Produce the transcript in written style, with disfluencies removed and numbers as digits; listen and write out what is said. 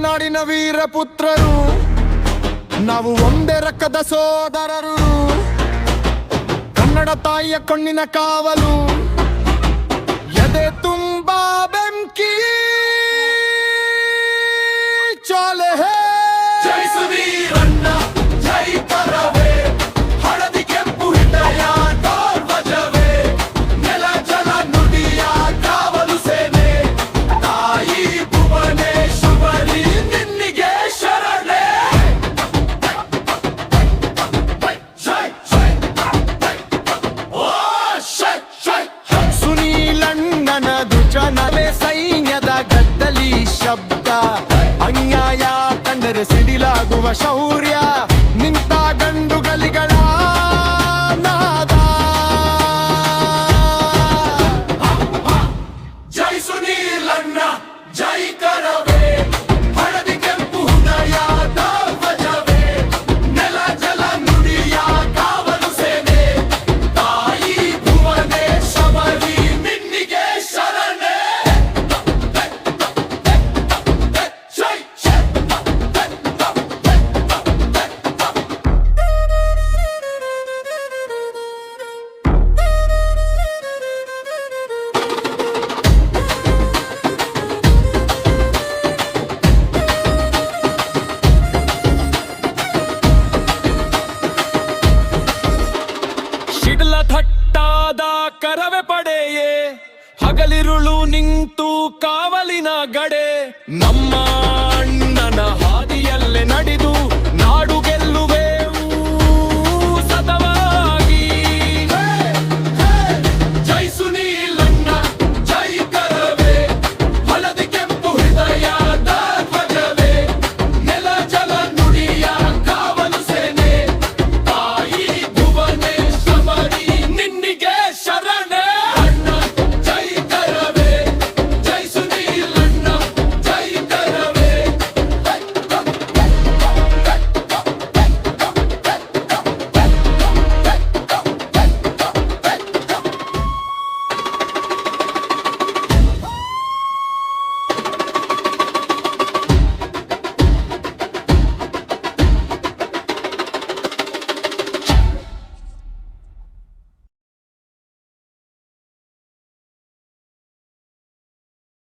ನಾಡಿನ ವೀರ ಪುತ್ರರು, ನಾವು ಒಂದೇ ರಕ್ಕದ ಸೋದರರು. ಕನ್ನಡ ತಾಯಿಯ ಕಣ್ಣಿನ ಕಾವಲು, ಎದೆ ತುಂಬಾ ಬೆಂಕಿ ಚಾಲೆ ಹೇ. ಜೈ ಸುಧೀರಣ್ಣ, ಜೈ ಕರವೇ, ಹಳದಿ ಕೆಂಪು ಹೃದಯ ಧ್ವಜವೇ, ನೆಲ ಜಲ ನುಡಿಯ ಕಾವಲು ಸೇನೆ, ತಾಯಿ ಭುವನೇಶ್ವರಿ ನಿನ್ನಿಗೆ ಶರಣೆ. ಜೈ ಜೈ ಓ ಶೈ ಶೈ. ಸುನೀಲಣ್ಣನದು ಜನವೇ ಸೈನ್ಯದ ಗದ್ದಲಿ ಶಬ್ದ, ಅನ್ಯಾಯ ಕಂಡರೆ ಸಿಡಿಲಾಗುವ ಶೌರ್ಯ, ನಿಂತ ಗಂಡುಗಲಿಗಳ ನಾದ. ಜೈ ಸುನೀಲಣ್ಣ, ಜೈ ಕರವೇ, ಹಳದಿ ಕೆಂಪು ಹೃದಯ ಧ್ವಜವೇ, ನೆಲ ಜಲ ನುಡಿಯ ಕಾವಲು ಸೇನೆ, ತಾಯಿ ಭುವನೇಶ್ವರಿ ನಿನ್ನಿಗೆ ಶರಣೆ. ಜೈ ಜೈ. ಶಿಡ್ಲ ಥಟ್ಟಾದ ಕರವೇ ಪಡೆಯೇ, ಹಗಲಿರುಳು ನಿಂತು ಕಾವಲಿನ ಗಡೆ, ನಮ್ಮ ಅಣ್ಣನ ಹಾದಿಯಲ್ಲೇ ನಡೆದು